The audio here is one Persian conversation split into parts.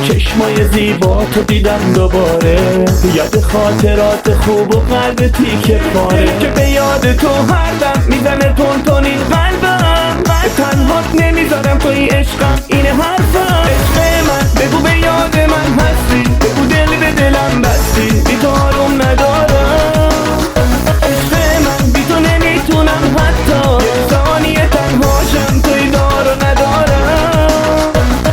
چشمای زیبا تو دیدم دوباره، یاد خاطرات خوب و قلب تیکه پاره که به یاد تو هر دم میزنه تونتونی قلبم. تنهات نمیذارم توی عشقم اینه حرفم. عشق من بگو به یاد من هستی، بگو دل به دلم بستی، بی تو آروم ندارم. عشق من بی تو نمیتونم حتی یه ثانیه تنهاشم، توی دارو ندارم.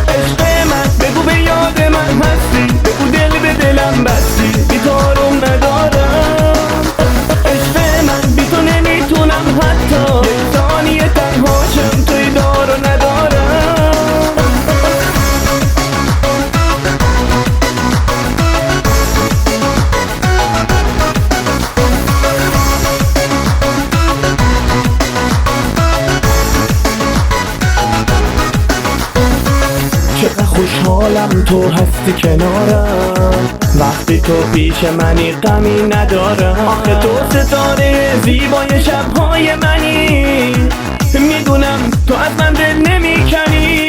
عشق من بگو به یاد من هستی، بگو دل به دلم بستی، بی تو آروم ندارم. عشق من بی تو نمیتونم حتی یه ثانیه تنهاشم، توی دارو ندارم. چقدر خوشحالم تو هستی کنارم، وقتی تو پیش منی غمی ندارم. آخه تو ستاره زیبای شبهای منی، میدونم تو از من دل نمیکنی.